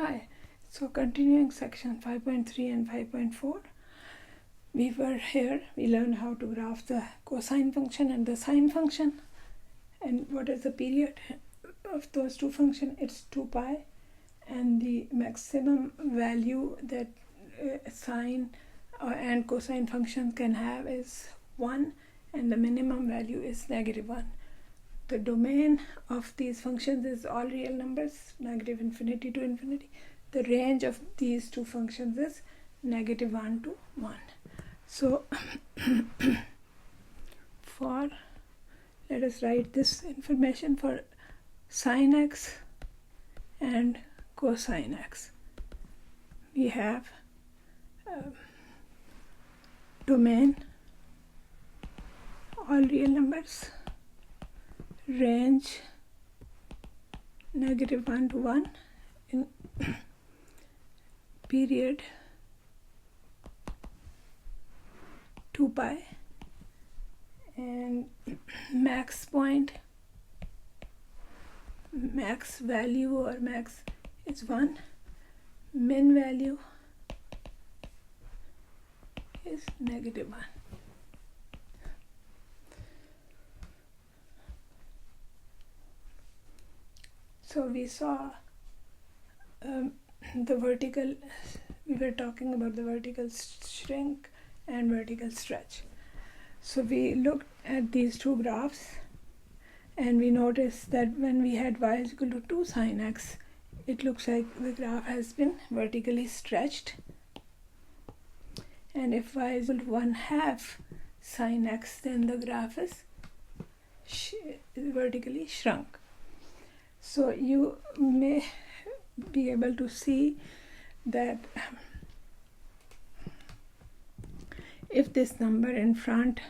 Hi, so continuing section 5.3 and 5.4, we learned how to graph the cosine function and the sine function. And what is the period of those two functions? It's 2 pi, and the maximum value that sine and cosine functions can have is 1, and the minimum value is -1. The domain of these functions is all real numbers, -infinity to infinity. The range of these two functions is -1 to 1. So let us write this information for sine x and cosine x. We have domain, all real numbers, range -1 to 1, in period 2 pi, and max point, max value or max is 1, min value is -1. So we saw we were talking about the vertical shrink and vertical stretch. So we looked at these two graphs, and we noticed that when we had y is equal to 2 sine x, it looks like the graph has been vertically stretched. And if y is equal to 1/2 sine x, then the graph is vertically shrunk. So you may be able to see that if this number in front,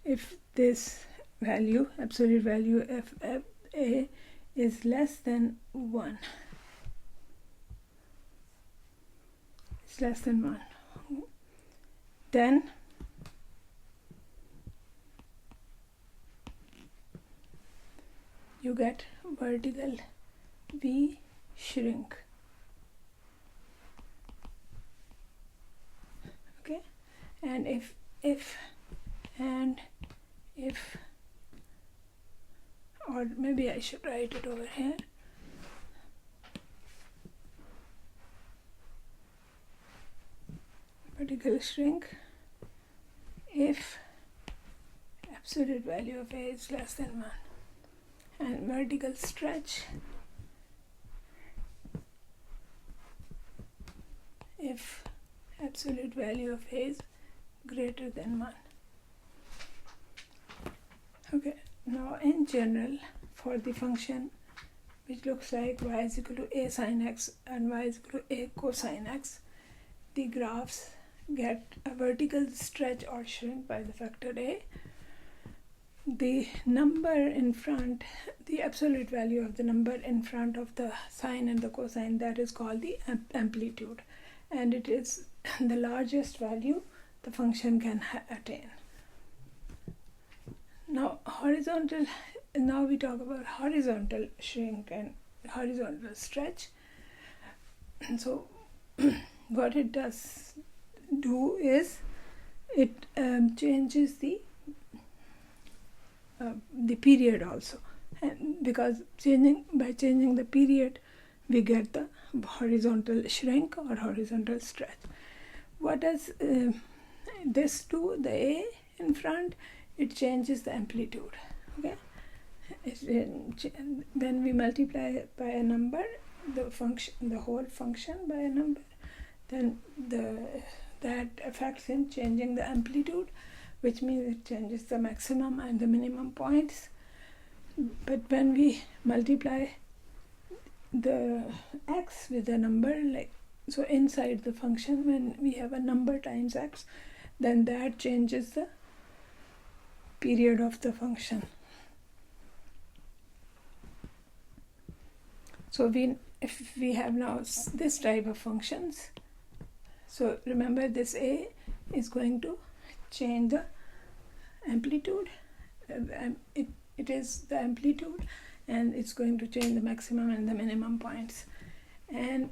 if this value, absolute value f a, is less than 1, then you get vertical V shrink. Okay, and if or maybe I should write it over here. Vertical shrink if absolute value of a is less than 1, and vertical stretch if absolute value of a is greater than 1. Okay, now in general, for the function which looks like y is equal to a sine x and y is equal to a cosine x, the graphs get a vertical stretch or shrink by the factor a. The number in front, the absolute value of the number in front of the sine and the cosine, that is called the amplitude, and it is the largest value the function can attain. Now we talk about horizontal shrink and horizontal stretch. So what it does do is it changes the period also, and because by changing the period we get the horizontal shrink or horizontal stretch. What does this do? The a in front, it changes the amplitude. Okay, when we multiply by a number, the whole function by a number, then that affects in changing the amplitude, which means it changes the maximum and the minimum points. But when we multiply the x with a number, like so inside the function, when we have a number times x, then that changes the period of the function. So if we have now this type of functions, so remember this a is going to change the amplitude. It is the amplitude, and it's going to change the maximum and the minimum points. and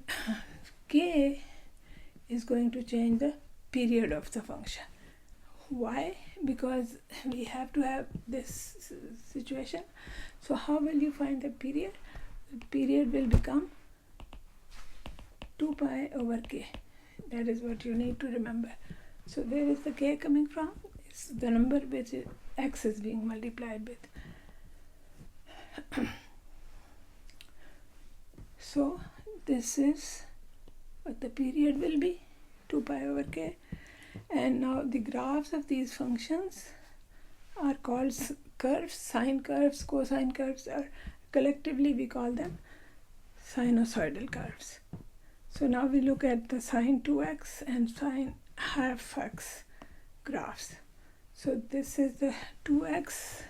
k is going to change the period of the function. Why? Because we have to have this situation. So how will you find the period? The period will become 2 pi over k. That is what you need to remember. So where is the k coming from? It's the number which x is being multiplied with. So this is what the period will be, 2 pi over k. And now the graphs of these functions are called curves, sine curves, cosine curves, or collectively we call them sinusoidal curves. So now we look at the sine 2x and sine half x graphs. So this is the 2x,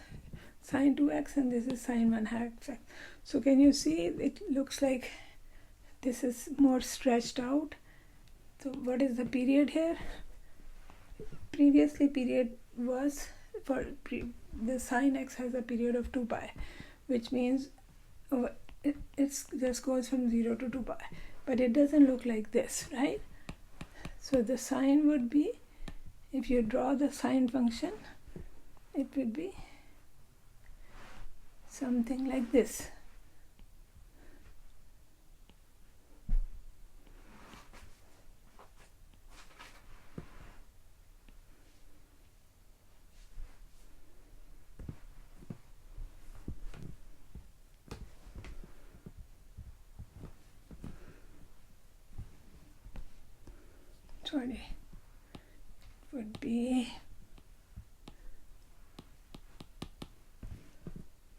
sine 2x, and this is sine 1/2 x. So can you see it looks like this is more stretched out. So what is the period here? Previously period was for the sine x has a period of 2 pi, which means it just goes from 0 to 2 pi, but it doesn't look like this, right? So the sine would be, if you draw the sine function, it would be something like this. Sorry, it would be,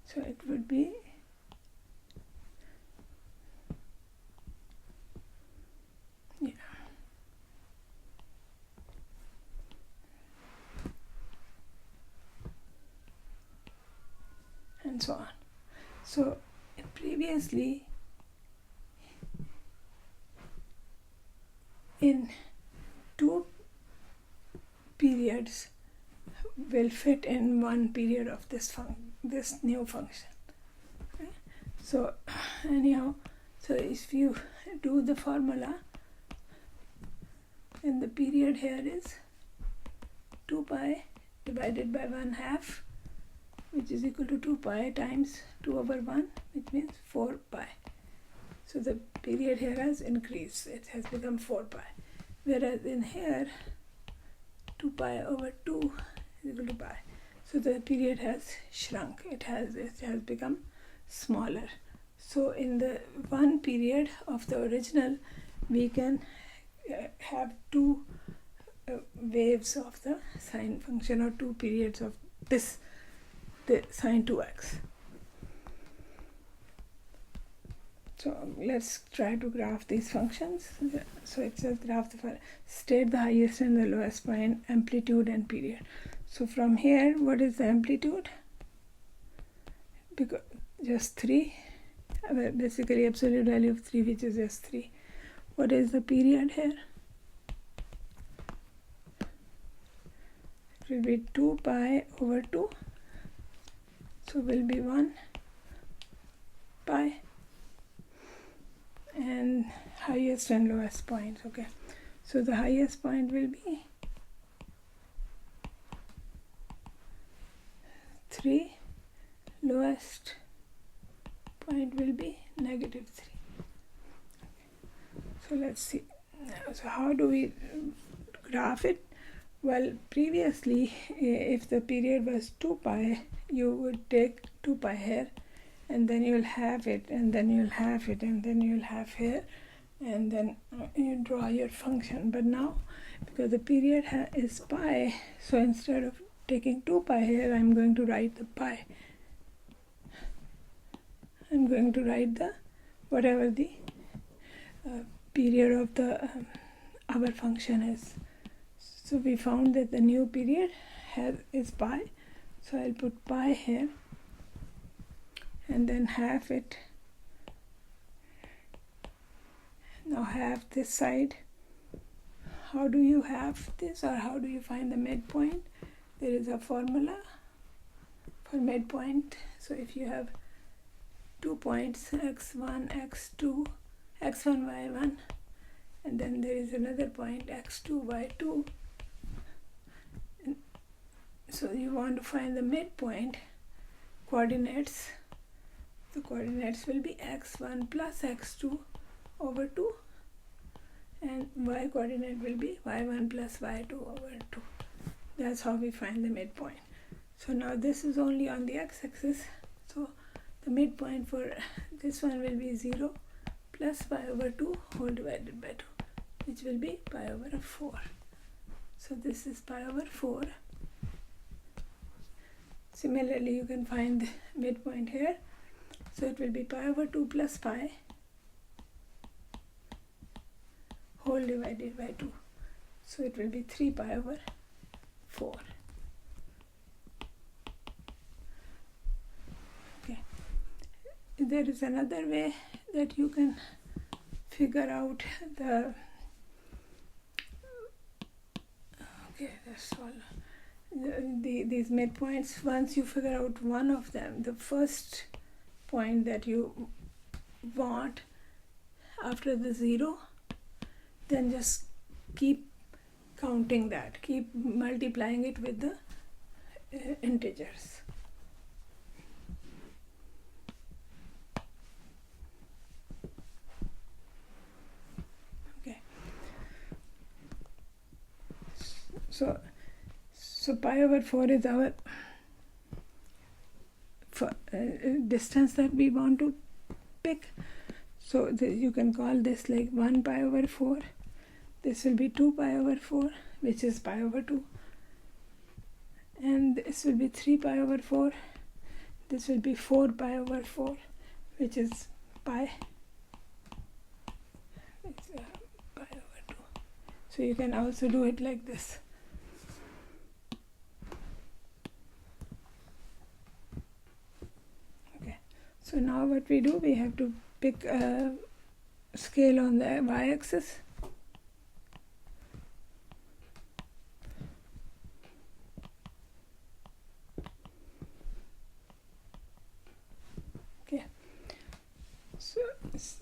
so it would be and so on. So previously in 2 periods will fit in 1 period of this new function. Okay? So anyhow, so if you do the formula, and the period here is 2 pi divided by 1/2, which is equal to 2 pi times 2 over 1, which means 4 pi. So the period here has increased, it has become 4 pi. Whereas in here, 2 pi over 2 is equal to pi. So the period has shrunk, it has become smaller. So in the 1 period of the original, we can have 2 waves of the sine function, or 2 periods of this, the sine 2x. So let's try to graph these functions. So it says graph state the highest and the lowest point, amplitude and period. So from here, what is the amplitude? Because just 3, basically absolute value of 3, which is just 3. What is the period here? It will be 2 pi over 2. So will be 1 pi. And highest and lowest points. Okay, so the highest point will be 3, lowest point will be -3. So let's see. So how do we graph it? Well, previously, if the period was 2 pi, you would take 2 pi here, and then you'll have it, and then you'll have it, and then you'll have here, and then you draw your function. But now, because the period is pi, so instead of taking 2 pi here, I'm going to write the pi. I'm going to write the whatever the period of the our function is. So we found that the new period is pi, so I'll put pi here, and then half it. Now half this side. How do you have this, or how do you find the midpoint? There is a formula for midpoint. So if you have 2 points, x1, x2, x1, y1, and then there is another point x2, y2. And so you want to find the midpoint coordinates. The coordinates will be x1 plus x2 over 2, and y coordinate will be y1 plus y2 over 2. That's how we find the midpoint. So now this is only on the x-axis, so the midpoint for this one will be 0 plus pi over 2 whole divided by 2, which will be pi over 4. So this is pi over 4. Similarly, you can find the midpoint here. So it will be pi over 2 plus pi whole divided by 2. So it will be 3 pi over 4. Okay. There is another way that you can figure out the... Okay, that's all. These midpoints, once you figure out one of them, the first point that you want after the 0, then just keep counting that, keep multiplying it with the integers. Okay. So pi over 4 is our distance that we want to pick. So you can call this like 1 pi over 4. This will be 2 pi over 4, which is pi over 2. And this will be 3 pi over 4. This will be 4 pi over 4, which is pi. It's pi over 2. So you can also do it like this. Okay. So now what we do, we have to pick a scale on the y-axis.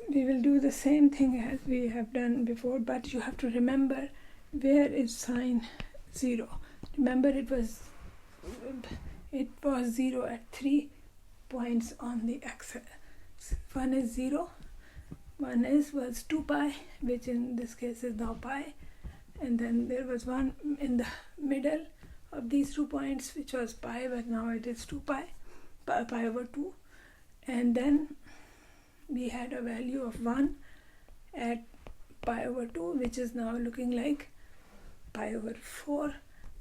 We will do the same thing as we have done before, but you have to remember where is sine 0. Remember it was 0 at 3 points on the axis. One is 0, one was 2 pi, which in this case is now pi, and then there was one in the middle of these 2 points which was pi, but now it is 2 pi over 2, and then we had a value of 1 at pi over 2, which is now looking like pi over 4,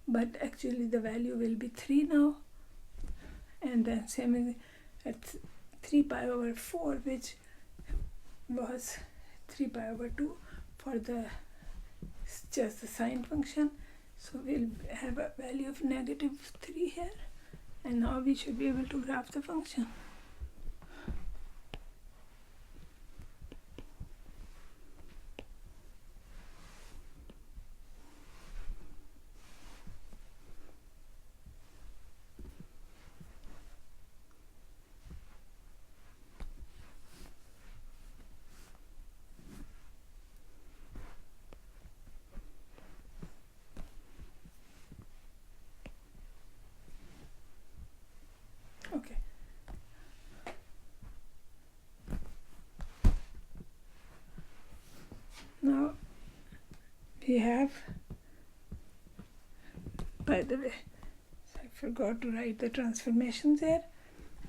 but actually the value will be 3 now, and then same at 3 pi over 4, which was 3 pi over 2 for just the sine function. So we'll have a value of -3 here, and now we should be able to graph the function. Okay. Now we have, by the way, I forgot to write the transformations there.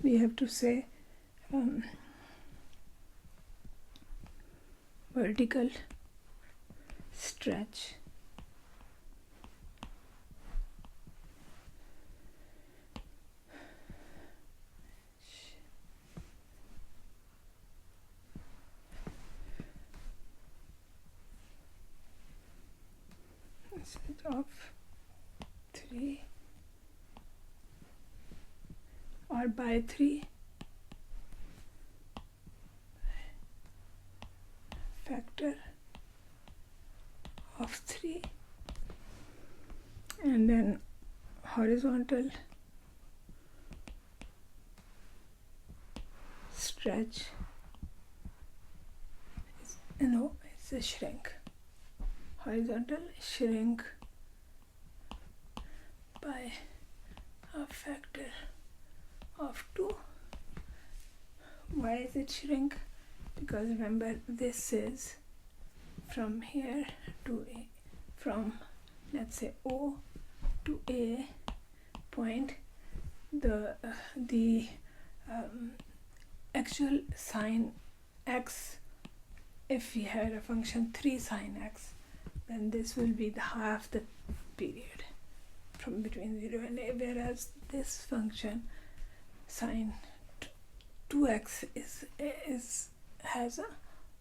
We have to say vertical stretch instead of 3 or by 3 factor of 3, and then horizontal stretch is the shrink. Horizontal shrink by a factor of 2. Why is it shrink? Because remember, this is from here to A, from let's say O to A point. The actual sine x, if we had a function 3 sine x, then this will be the half the period from between 0 and A, whereas this function sine 2x has a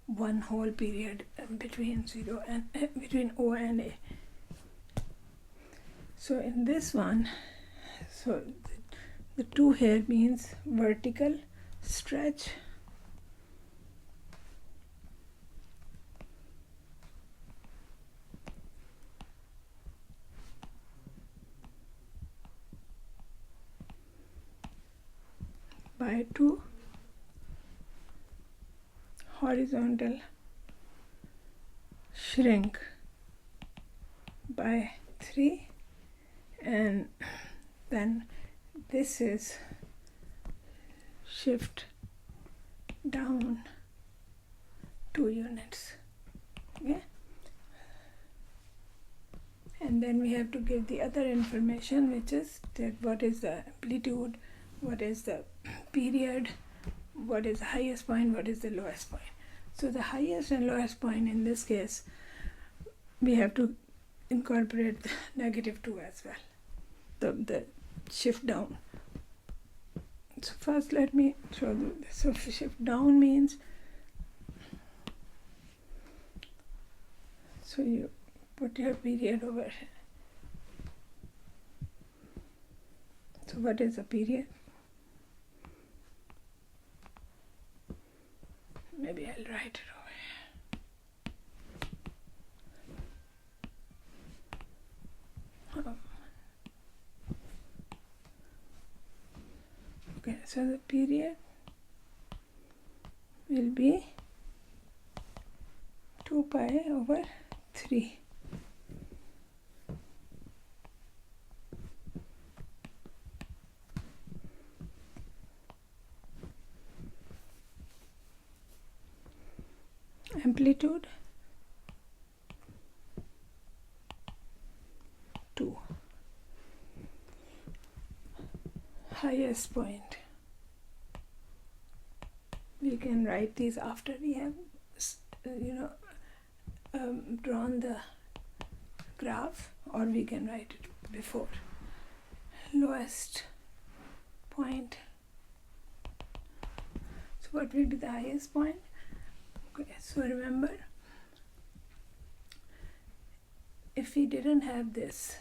one whole period between 0 and between O and A. So in this one, so the 2 here means vertical stretch, by 2, horizontal shrink by 3, and then this is shift down 2 units. Okay, and then we have to give the other information, which is that what is the amplitude, what is the period, what is the highest point, what is the lowest point. So the highest and lowest point in this case, we have to incorporate the -2 as well, the shift down. So first let me show you this. So shift down means, so you put your period over here. So what is a period? Maybe I'll write it over here. Okay, so the period will be 2 pi over 3. Amplitude 2. Highest point, we can write these after we have drawn the graph, or we can write it before. Lowest point, so what will be the highest point? Okay, so remember, if we didn't have this,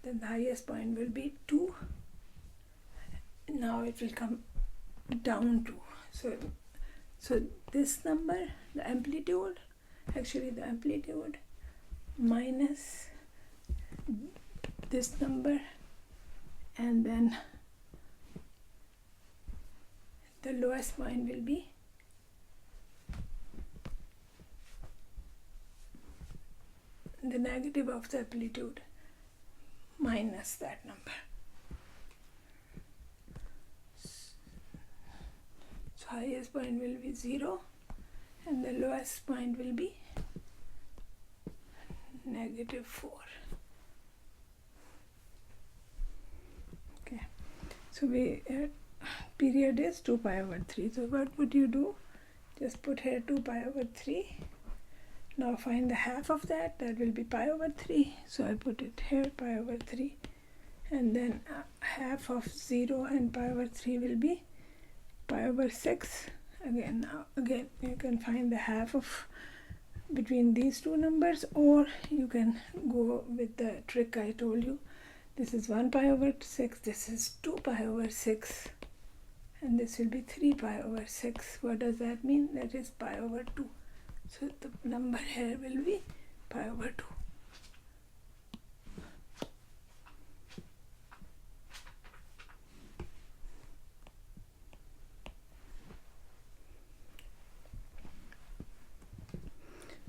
then the highest point will be 2. Now it will come down to, so this number, the amplitude minus this number, and then the lowest point will be the negative of the amplitude minus that number. So highest point will be 0 and the lowest point will be -4. Okay, so we period is 2 pi over 3. So what would you do? Just put here 2 pi over 3. Now find the half of that. That will be pi over 3. So I put it here, pi over 3. And then half of 0 and pi over 3 will be pi over 6. Again, you can find the half of between these two numbers, or you can go with the trick I told you. This is 1 pi over 6, this is 2 pi over 6, and this will be 3 pi over 6. What does that mean? That is pi over 2. So the number here will be pi over 2.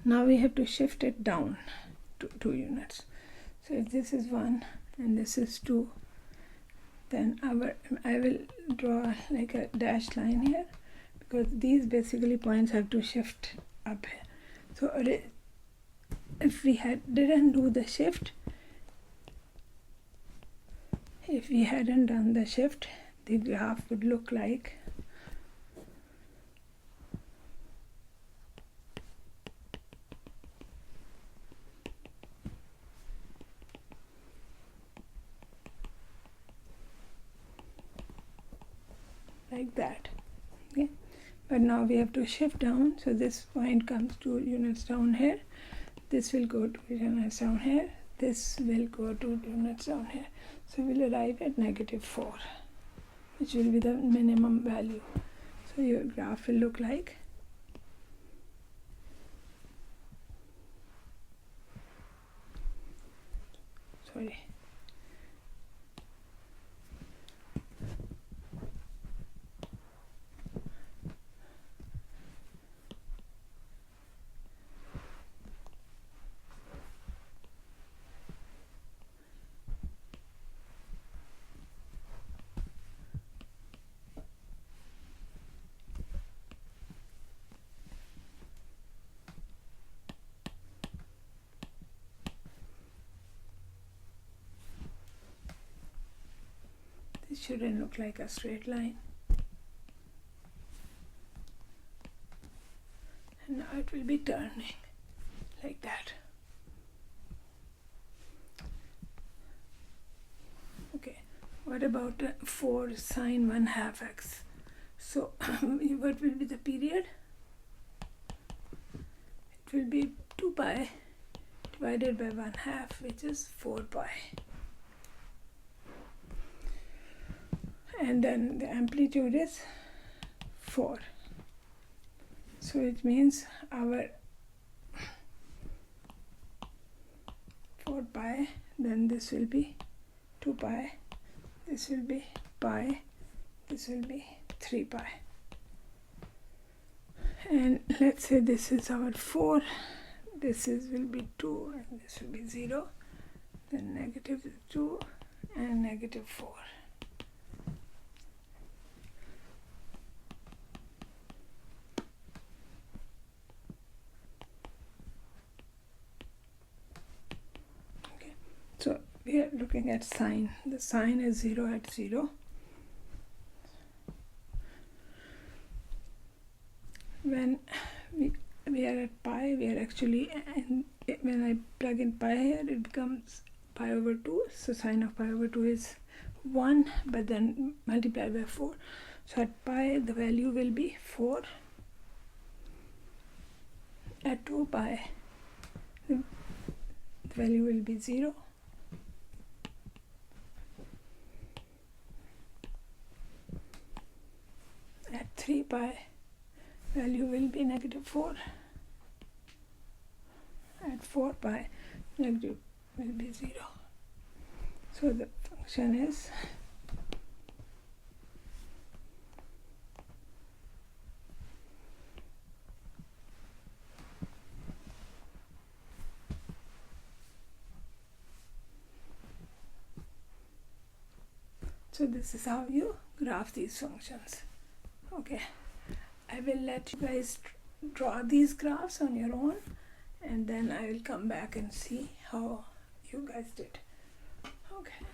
Now we have to shift it down to 2 units. So if this is 1 and this is 2, then I will draw like a dashed line here, because these basically points have to shift up here. So if we didn't do the shift, if we hadn't done the shift, the graph would look like that. Okay, but now we have to shift down, so this point comes 2 units down here, this will go 2 units down here, this will go 2 units down here. So we'll arrive at -4, which will be the minimum value. So your graph will look like this shouldn't look like a straight line. And now it will be turning like that. Okay, what about 4 sine 1/2 x? So what will be the period? It will be 2 pi divided by 1/2, which is 4 pi. And then the amplitude is 4. So it means our 4 pi, then this will be 2 pi, this will be pi, this will be 3 pi. And let's say this is our 4, this will be 2, and this will be 0, then -2 and -4. So we are looking at sine. The sine is 0 at 0. When we are at pi, we are actually, when I plug in pi here, it becomes pi over 2. So sine of pi over 2 is 1, but then multiplied by 4. So at pi, the value will be 4. At 2 pi, the value will be 0. At 3 pi, value will be -4. At 4 pi, negative will be 0. So the function is so this is how you graph these functions. Okay, I will let you guys draw these graphs on your own, and then I will come back and see how you guys did. Okay.